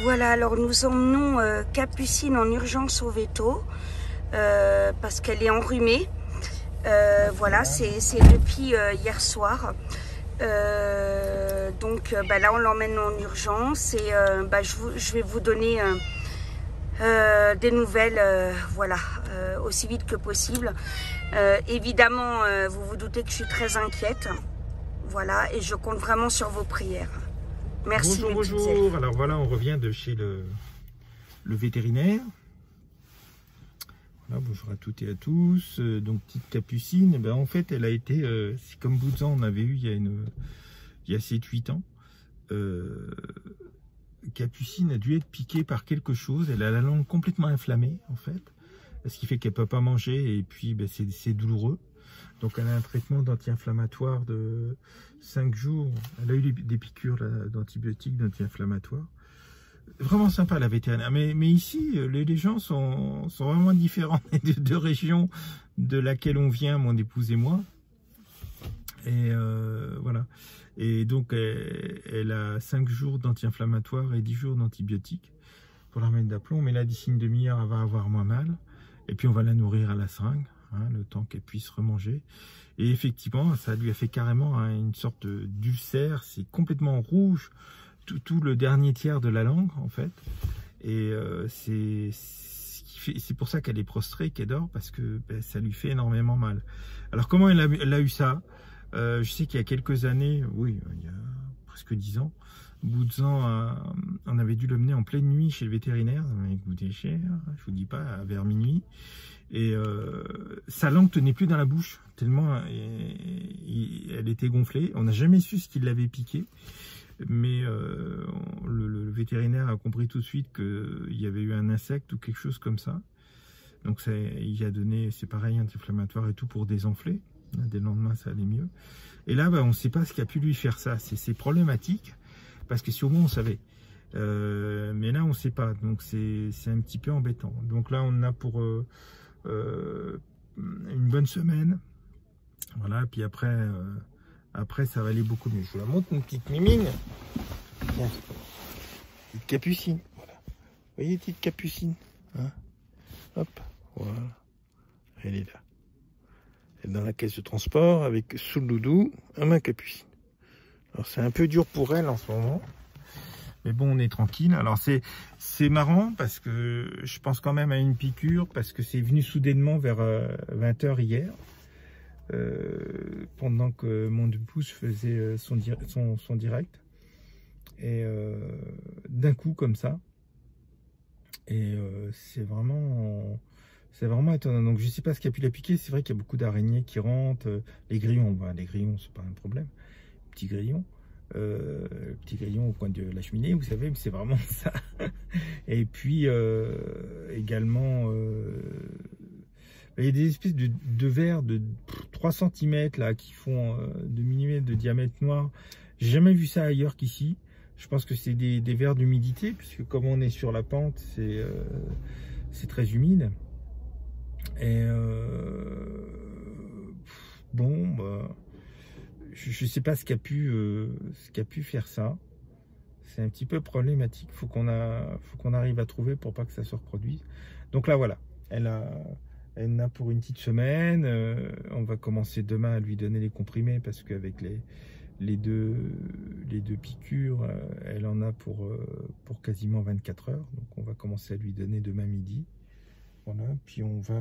Voilà, alors nous emmenons Capucine en urgence au veto parce qu'elle est enrhumée. Voilà, c'est depuis hier soir. Donc là, on l'emmène en urgence et je vais vous donner des nouvelles voilà, aussi vite que possible. Évidemment, vous vous doutez que je suis très inquiète. Voilà, et je compte vraiment sur vos prières. Merci. Bonjour. Alors voilà, on revient de chez le vétérinaire. Voilà, bonjour à toutes et à tous. Donc petite Capucine, en fait elle a été, c'est comme Bouzan on avait eu il y a 7-8 ans. Capucine a dû être piquée par quelque chose. Elle a la langue complètement inflammée en fait, ce qui fait qu'elle peut pas manger et puis c'est douloureux. Donc elle a un traitement d'anti-inflammatoire de 5 jours. Elle a eu des piqûres d'antibiotiques, d'anti-inflammatoires. Vraiment sympa la vétérinaire. Mais ici, les gens sont vraiment différents des deux régions de laquelle on vient, mon épouse et moi. Et voilà. Et donc elle a 5 jours d'anti-inflammatoire et 10 jours d'antibiotiques pour la remettre d'aplomb. Mais là, d'ici une demi-heure, elle va avoir moins mal. Et puis on va la nourrir à la seringue. Le temps qu'elle puisse remanger. Et effectivement, ça lui a fait carrément une sorte d'ulcère. C'est complètement rouge, tout le dernier tiers de la langue, en fait. Et c'est pour ça qu'elle est prostrée, qu'elle dort, parce que ça lui fait énormément mal. Alors, comment elle a eu ça? Je sais qu'il y a quelques années, oui, il y a presque 10 ans, Bouzan, on avait dû le mener en pleine nuit chez le vétérinaire. Ça m'avait coûté cher, je vous dis pas, vers minuit. Et sa langue tenait plus dans la bouche, tellement elle était gonflée. On n'a jamais su ce qui l'avait piqué, mais le vétérinaire a compris tout de suite qu'il y avait eu un insecte ou quelque chose comme ça. Donc il a donné, c'est pareil, anti-inflammatoire et tout pour désenfler. Dès le lendemain, ça allait mieux. Et là, on ne sait pas ce qui a pu lui faire ça. C'est problématique, parce que si au moins on savait. Mais là, on ne sait pas. Donc c'est un petit peu embêtant. Donc là, on a pour... une bonne semaine, voilà, puis après ça va aller beaucoup mieux. Je vous la montre, une petite mimine. Tiens, petite Capucine, voilà. Vous voyez, petite Capucine, hein, hop, voilà, elle est là. Elle est dans la caisse de transport avec sous le doudou ma Capucine. Alors c'est un peu dur pour elle en ce moment. Mais bon, on est tranquille. Alors c'est marrant parce que je pense quand même à une piqûre parce que c'est venu soudainement vers 20 h hier. Pendant que mon épouse faisait son direct. Et d'un coup comme ça. Et c'est vraiment étonnant. Donc je sais pas ce qui a pu la piquer. C'est vrai qu'il y a beaucoup d'araignées qui rentrent. Les grillons, les grillons c'est pas un problème. Petits grillons. Petit grillon au coin de la cheminée, vous savez, c'est vraiment ça. Et puis également il y a des espèces de vers de 3 cm là qui font 2 mm de diamètre noir. J'ai jamais vu ça ailleurs qu'ici. Je pense que c'est des vers d'humidité, puisque comme on est sur la pente, c'est très humide. Et je ne sais pas ce qui a pu faire ça. C'est un petit peu problématique. Faut qu'on arrive à trouver pour pas que ça se reproduise. Donc là, voilà. Elle en a pour une petite semaine. On va commencer demain à lui donner les comprimés parce qu'avec les deux piqûres, elle en a pour quasiment 24 heures. Donc on va commencer à lui donner demain midi. Voilà. Puis on va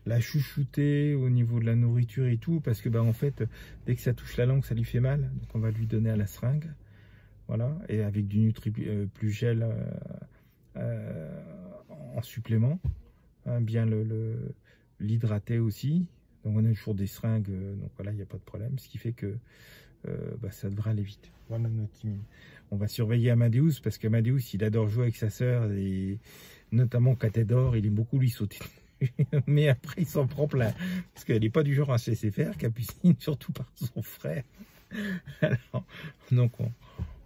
la chouchouter au niveau de la nourriture et tout, parce que en fait dès que ça touche la langue ça lui fait mal, donc on va lui donner à la seringue, voilà, et avec du Nutri plus gel en supplément, hein, bien l'hydrater aussi. Donc on a toujours des seringues, donc voilà, il n'y a pas de problème, ce qui fait que ça devrait aller vite. Voilà notre team. On va surveiller Amadeus, parce qu'Amadeus il adore jouer avec sa sœur, et notamment quand elle dort, il aime beaucoup lui sauter. Mais après il s'en prend plein, parce qu'elle n'est pas du genre à se laisser faire, Capucine, surtout par son frère. Alors, donc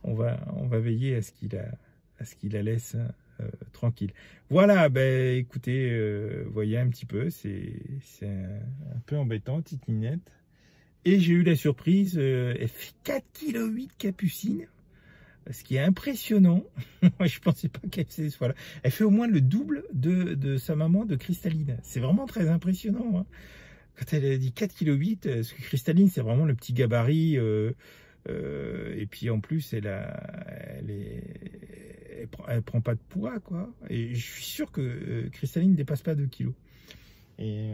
on va veiller à ce qu'il la laisse tranquille. Voilà, écoutez, voyez un petit peu, c'est un peu embêtant, petite minette. Et j'ai eu la surprise, elle fait 4,8 kg Capucine. ce qui est impressionnant. Moi, je pensais pas qu'elle soit là. Elle fait au moins le double de sa maman de Cristalline. C'est vraiment très impressionnant. Hein. Quand elle a dit 4,8 kg, parce que Cristalline, c'est vraiment le petit gabarit. Et puis en plus, elle prend pas de poids, quoi. Et je suis sûr que Cristalline ne dépasse pas 2 kg. Et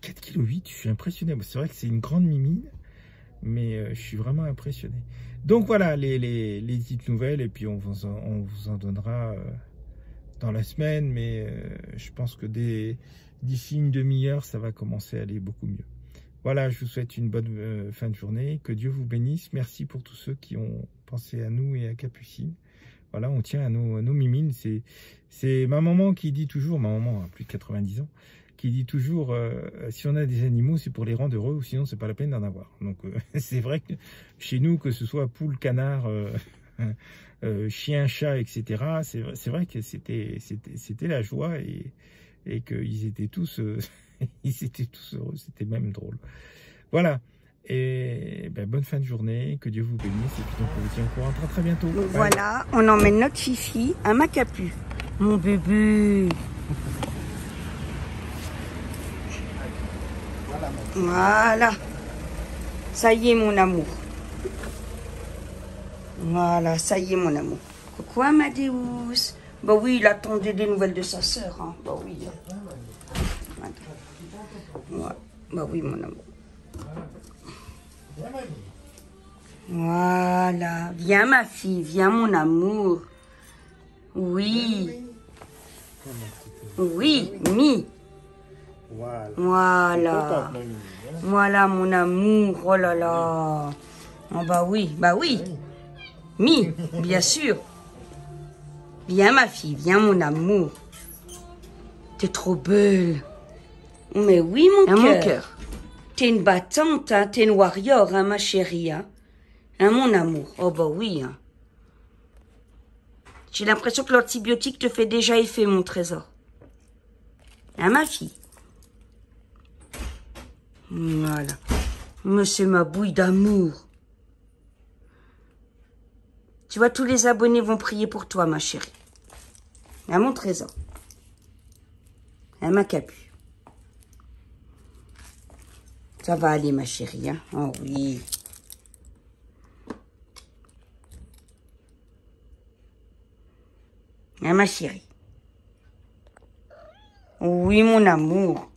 4,8 kg, je suis impressionné. C'est vrai que c'est une grande mimine, mais je suis vraiment impressionné. Donc voilà les petites nouvelles, et puis on vous en donnera dans la semaine, mais je pense que d'ici une demi-heure, ça va commencer à aller beaucoup mieux. Voilà, je vous souhaite une bonne fin de journée, que Dieu vous bénisse. Merci pour tous ceux qui ont pensé à nous et à Capucine. Voilà, on tient à nos mimines. C'est ma maman qui dit toujours, ma maman a plus de 90 ans, qui dit toujours, si on a des animaux, c'est pour les rendre heureux, ou sinon c'est pas la peine d'en avoir. Donc c'est vrai que chez nous, que ce soit poule, canard, chien, chat, etc., c'est vrai que c'était la joie, et qu'ils étaient tous ils étaient tous heureux, c'était même drôle. Voilà, et ben, bonne fin de journée, que Dieu vous bénisse, et puis donc on vous tient au courant très très bientôt. Donc voilà, on emmène notre Fifi à Macapu, mon bébé. Voilà, ça y est mon amour. Voilà, ça y est mon amour. Coucou Amadeus. Bah oui, il attendait des nouvelles de sa sœur. Hein. Bah oui. Ouais. Bah oui mon amour. Voilà, viens ma fille, viens mon amour. Oui. Oui, Mi. Voilà. Voilà mon amour. Oh là là. Oh bah oui, Mi, bien sûr. Viens ma fille, viens mon amour. T'es trop belle. Mais oui mon cœur. T'es une battante, hein, t'es une warrior, hein, ma chérie. Hein, mon amour. Oh bah oui. Hein. J'ai l'impression que l'antibiotique te fait déjà effet, mon trésor. Hein, ma fille. Voilà. Mais c'est ma bouille d'amour. Tu vois, tous les abonnés vont prier pour toi, ma chérie. Hein, mon trésor. Hein, ma Capu. Ça va aller, ma chérie. Hein? Oh oui. Hein, ma chérie. Oui, mon amour.